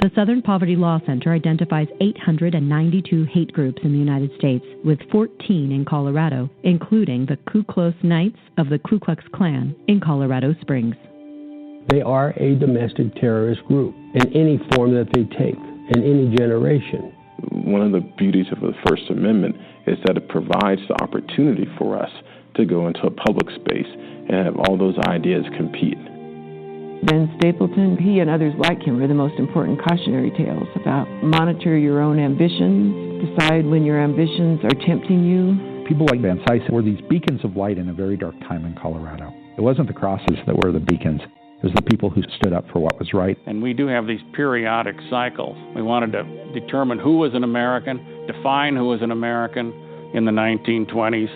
The Southern Poverty Law Center identifies 892 hate groups in the United States, with 14 in Colorado, including the Ku Klux Knights of the Ku Klux Klan in Colorado Springs. They are a domestic terrorist group in any form that they take, in any generation. One of the beauties of the First Amendment is that it provides the opportunity for us to go into a public space and have all those ideas compete. Ben Stapleton, he and others like him are the most important cautionary tales about monitor your own ambitions, decide when your ambitions are tempting you. People like Van Cise were these beacons of light in a very dark time in Colorado. It wasn't the crosses that were the beacons. It was the people who stood up for what was right. And we do have these periodic cycles. We wanted to determine who was an American, define who was an American in the 1920s.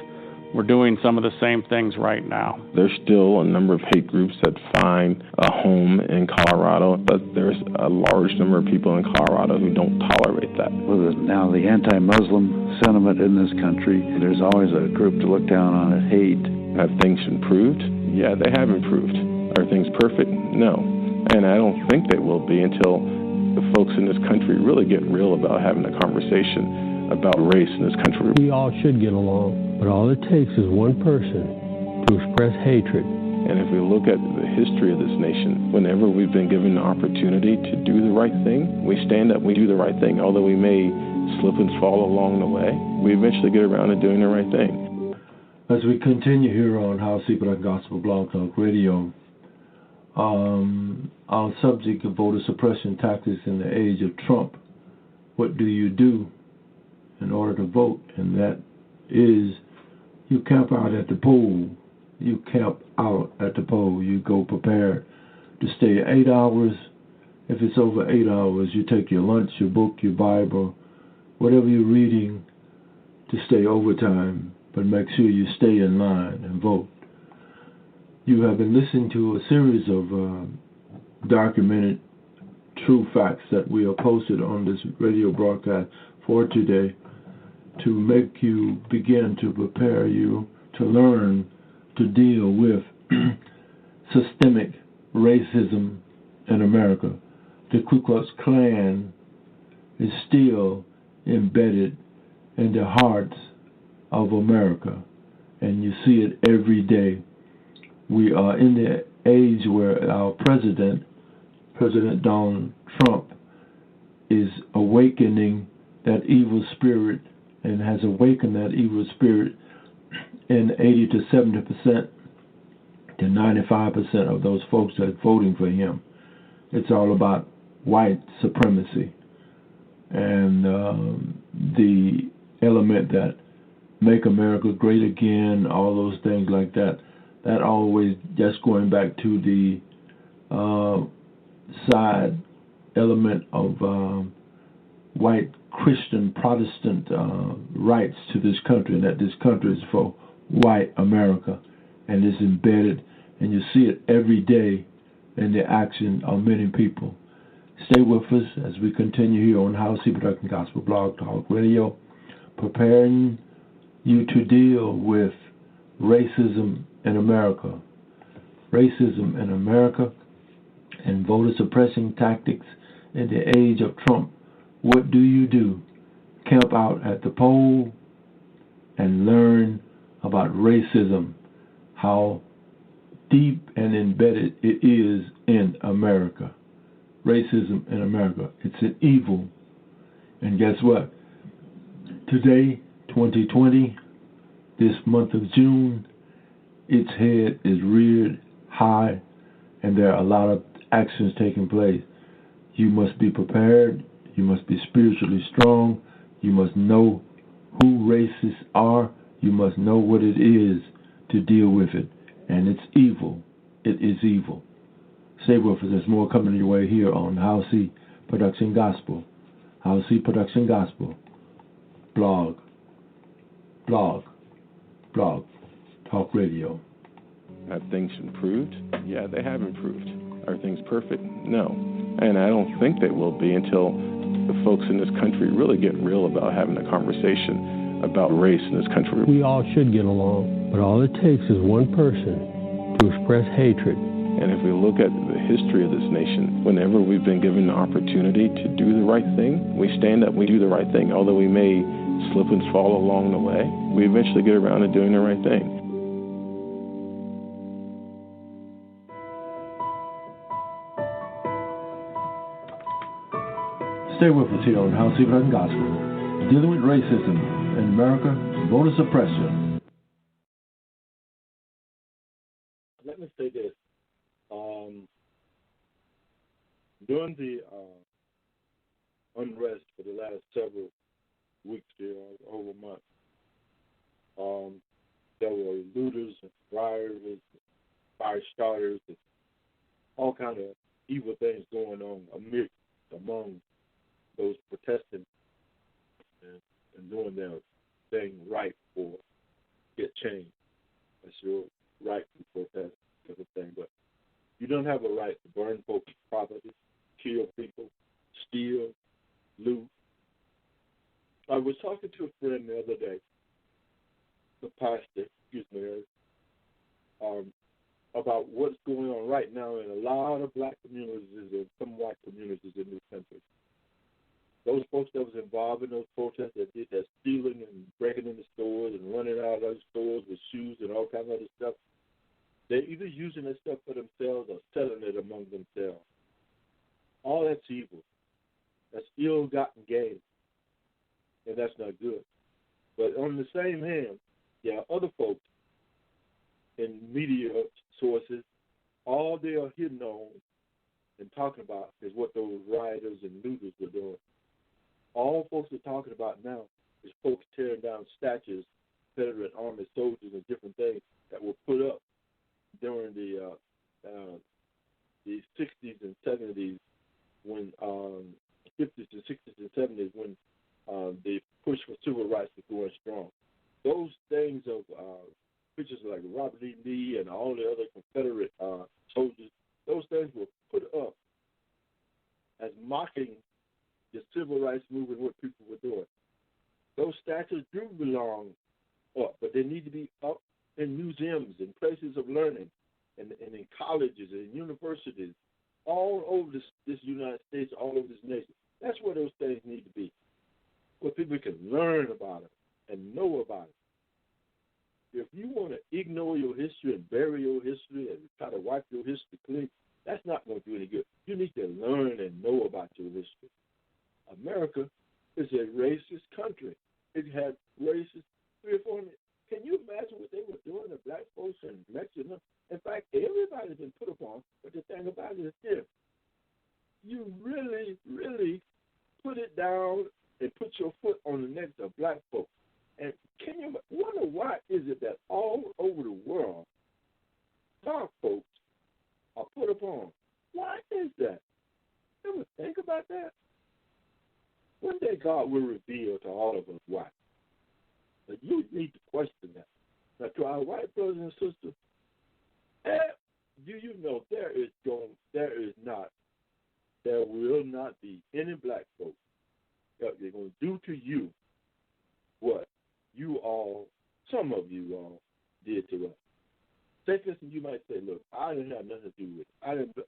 We're doing some of the same things right now. There's still a number of hate groups that find a home in Colorado, but there's a large number of people in Colorado who don't tolerate that. With now the anti-Muslim sentiment in this country, there's always a group to look down on at hate. Have things improved? Yeah, they have improved. Are things perfect? No. And I don't think they will be until the folks in this country really get real about having a conversation about race in this country. We all should get along, but all it takes is one person to express hatred. And if we look at the history of this nation, whenever we've been given the opportunity to do the right thing, we stand up, we do the right thing. Although we may slip and fall along the way, we eventually get around to doing the right thing. As we continue here on How Secret and Gospel Blog Talk Radio, our subject of voter suppression tactics in the age of Trump. What do you do in order to vote? And that is, you camp out at the poll. You camp out at the poll. You go prepared to stay 8 hours. If it's over 8 hours, you take your lunch, your book, your Bible, whatever you're reading, to stay overtime. But make sure you stay in line and vote. You have been listening to a series of documented true facts that we have posted on this radio broadcast for today to make you begin to prepare you to learn to deal with systemic racism in America. The Ku Klux Klan is still embedded in the hearts of America, and you see it every day. We are in the age where our President Donald Trump, is awakening that evil spirit and has awakened that evil spirit in 80 to 70% to 95% of those folks that are voting for him. It's all about white supremacy and the element that make America great again, all those things like that. That always just going back to the side element of white Christian Protestant rights to this country, and that this country is for white America, and it's embedded, and you see it every day in the action of many people. Stay with us as we continue here on How See Production Gospel Blog Talk Radio, preparing you to deal with racism in America. Racism in America and voter suppression tactics in the age of Trump. What do you do? Camp out at the poll and learn about racism, how deep and embedded it is in America. Racism in America. It's an evil. And guess what? Today, 2020, this month of June, its head is reared high, and there are a lot of actions taking place. You must be prepared. You must be spiritually strong. You must know who racists are. You must know what it is to deal with it. And it's evil. It is evil. Stay with us. There's more coming your way here on How See Production Gospel. How See Production Gospel. Blog. Talk radio. Have things improved? Yeah, they have improved. Are things perfect? No. And I don't think they will be until the folks in this country really get real about having a conversation about race in this country. We all should get along, but all it takes is one person to express hatred. And if we look at the history of this nation, whenever we've been given the opportunity to do the right thing, we stand up, we do the right thing. Although we may slip and fall along the way, we eventually get around to doing the right thing. Stay with us here on House Secret and Gospel, dealing with racism in America, voter suppression. Let me say this. During the unrest for the last several weeks here, over a month, there were looters and rioters and fire starters and all kind of evil things going on among those protesting and doing their thing right for get change. That's your right to protest, everything. But you don't have a right to burn folks' property, kill people, steal, loot. I was talking to a friend the other day, the pastor, about what's going on right now in a lot of black communities and some white communities in this country. Those folks that was involved in those protests that did that stealing and breaking into stores and running out of those stores with shoes and all kinds of other stuff, they're either using that stuff for themselves or selling it among themselves. All that's evil. That's ill-gotten gain, and that's not good. But on the same hand, other folks in media sources, all they are hitting on and talking about is what those rioters and looters were doing. All folks are talking about now is folks tearing down statues, Confederate Army soldiers and different things that were put up during the 60s and 70s, when 50s and 60s and 70s, when the push for civil rights was going strong. Those things of pictures like Robert E. Lee and all the other Confederate soldiers, those things were put up as mocking the civil rights movement, what people were doing. Those statues do belong up, but they need to be up in museums and places of learning and in colleges and universities all over this United States, all over this nation. That's where those things need to be, where people can learn about it and know about it. If you want to ignore your history and bury your history and try to wipe your history clean, that's not going to do any good. You need to learn and know about your history. America is a racist country. It had racist 3 or 4. Can you imagine what they were doing to black folks and Mexicans? In fact, everybody's been put upon, but the thing about it is this. You really, really put it down and put your foot on the necks of black folks. And can you wonder why is it that all over the world, dark folks are put upon? Why is that? Ever think about that? One day God will reveal to all of us why. But you need to question that. Now, to our white brothers and sisters, do you know there will not be any black folks that they're going to do to you what you all, some of you all, did to us. Say, for instance, you might say, look, I didn't have nothing to do with it.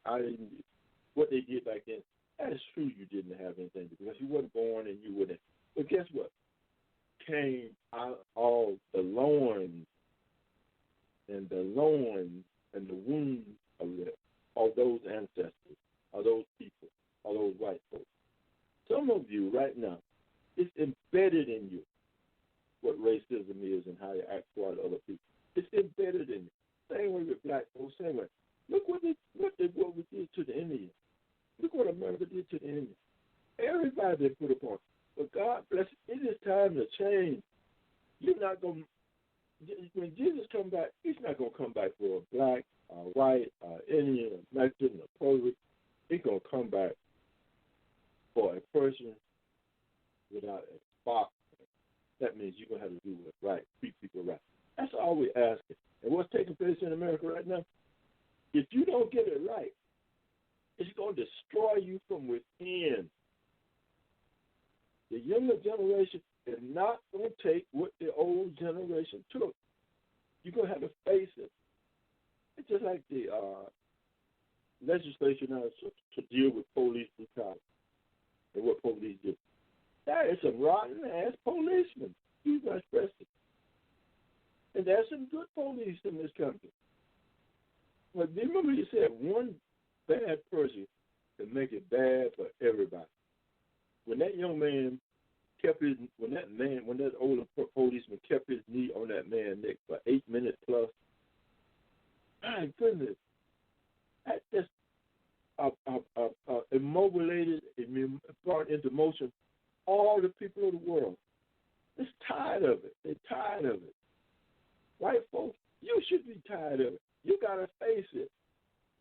I didn't, what they did back then, that is true, you didn't have anything to do because you weren't born and you wouldn't. But guess what? Came out all the loins and the wounds of those ancestors, of those people, of those white folks. Some of you right now, it's embedded in you what racism is and how you act toward other people. It's embedded in you. Same way with black folks, same way. Look what we did to the Indians. Look what America did to the Indians. Everybody been put upon. But God bless you, it is time to change. You're not going to, when Jesus comes back, he's not going to come back for a black, a white, Indian, a Mexican, a Puerto Rican. He's going to come back for a person without a spot. That means you're going to have to do what's right, treat people right. That's all we're asking. And what's taking place in America right now, if you don't get it right, it's going to destroy you from within. The younger generation is not going to take what the old generation took. You're going to have to face it. It's just like the legislation now to deal with police brutality and what police do. That is some rotten-ass policemen. Excuse my expression. And there's some good police in this country. But remember you said one bad person can make it bad for everybody. When that young man when that older policeman kept his knee on that man's neck for 8 minutes plus, my goodness, that just immobilized and brought into motion all the people of the world. They're tired of it. They're tired of it. White folks, you should be tired of it. You got to face it.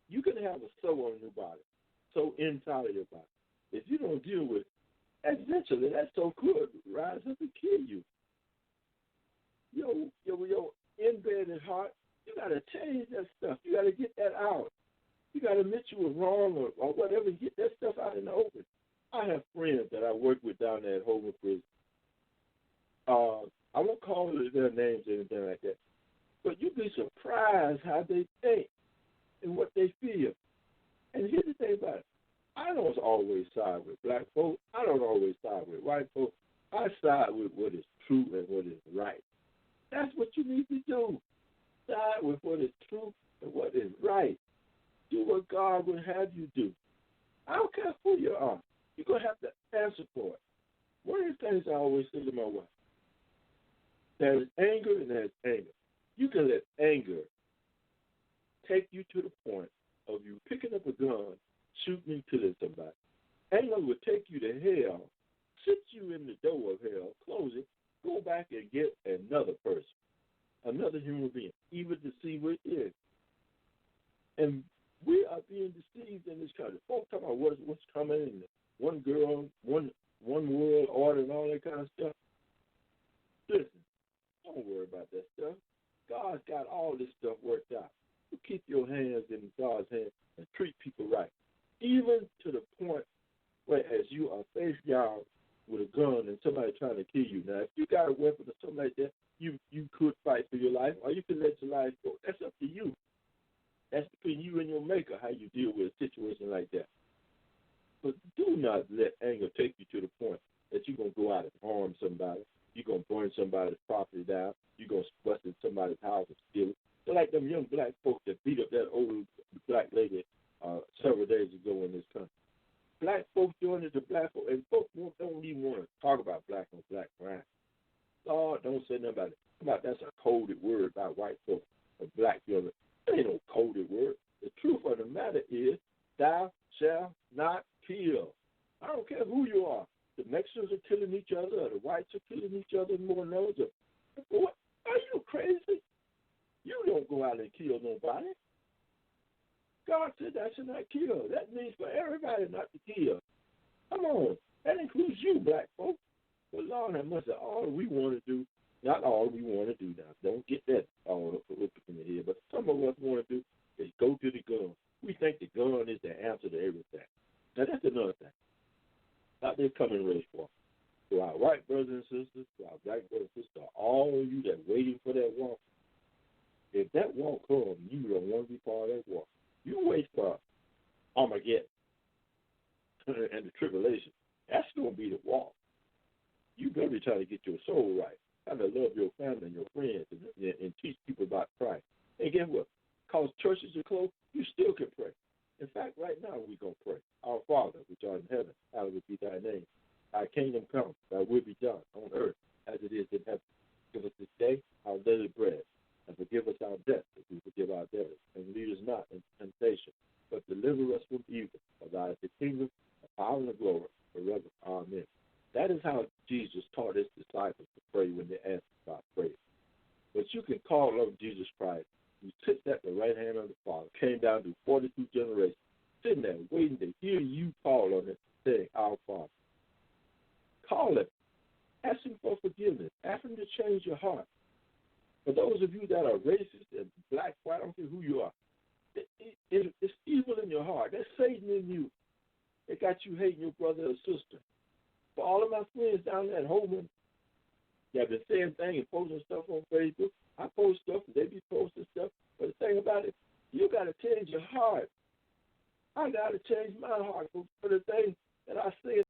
You can have a sew on your body, sew inside of your body. If you don't deal with it, eventually that sew could rise up and kill you. Your embedded heart, you got to change that stuff. You got to get that out. You got to admit you were wrong or whatever, get that stuff out in the open. I have friends that I work with down there at Holman Prison. I won't call their names or anything like that, but you'd be surprised how they think and what they feel. And here's the thing about it. I don't always side with black folks. I don't always side with white folks. I side with what is true and what is right. That's what you need to do. Side with what is true and what is right. Do what God would have you do. I don't care who you are. You're going to have to answer for it. One of the things I always say to my wife, there's anger and there's anger. You can let anger take you to the point of you picking up a gun, shooting and killing somebody. Anger will take you to hell, sit you in the door of hell, close it, go back and get another person, another human being, even to see what it is. And we are being deceived in this country. Folks talk about what's coming and one girl, one world order and all that kind of stuff. Listen, don't worry about that stuff. God's got all this stuff worked out. You keep your hands in God's hands and treat people right. Even to the point where as you are face down with a gun and somebody trying to kill you. Now, if you got a weapon or something like that, you could fight for your life or you could let your life go. That's up to you. That's between you and your maker, how you deal with a situation like that. But do not let anger take you to the point that you're going to go out and harm somebody. You're going to burn somebody's property down. You're going to bust in somebody's house and steal it. They're like them young black folks that beat up that old black lady several days ago in this country. Black folks doing it to black folks, and folks don't even want to talk about black on black crime. Lord, don't say nothing about it. That's a coded word by white folks or black young. There ain't no coded word. The truth of the matter is, thou shalt not kill. I don't care who you are. The Mexicans are killing each other, or the whites are killing each other more than others. What? Are you crazy? You don't go out and kill nobody. God said thou shalt not kill. That means for everybody not to kill. Come on. That includes you, black folks. But Lord have mercy, all we want to do, not all we want to do now. Don't get that all up in the head. But some of us want to do is go to the gun. We think the gun is the answer to everything. Now, that's another thing. Not this coming race war. To our white brothers and sisters, to our black brothers and sisters, all of you that waiting for that war, if that war comes, you don't want to be part of that war. You wait for Armageddon and the tribulation. That's going to be the war. You better be trying to get your soul right. Trying to love your family and your friends and teach people about Christ. And guess what? Because churches are closed, you still can pray. In fact, right now we're going to pray. Our Father, which art in heaven, hallowed be thy name. Thy kingdom come, thy will be done on earth as it is in heaven. Give us this day our daily bread, and forgive us our debts as we forgive our debtors. And lead us not into temptation, but deliver us from evil. For thine is the kingdom, the power, and the glory forever. Amen. That is how Jesus taught his disciples to pray when they asked about prayer. But you can call on Jesus Christ, who sits at the right hand of the Father, came down through 42 generations, sitting there waiting to hear you call on him, saying, Our Father. Call him. Ask him for forgiveness. Ask him to change your heart. For those of you that are racist and black, white, I don't care who you are, it's evil in your heart. That's Satan in you. It got you hating your brother or sister. For all of my friends down there at Holman that have been saying things and posting stuff on Facebook, I post stuff and they be posting stuff. But the thing about it, you got to change your heart. I got to change my heart for the things that I say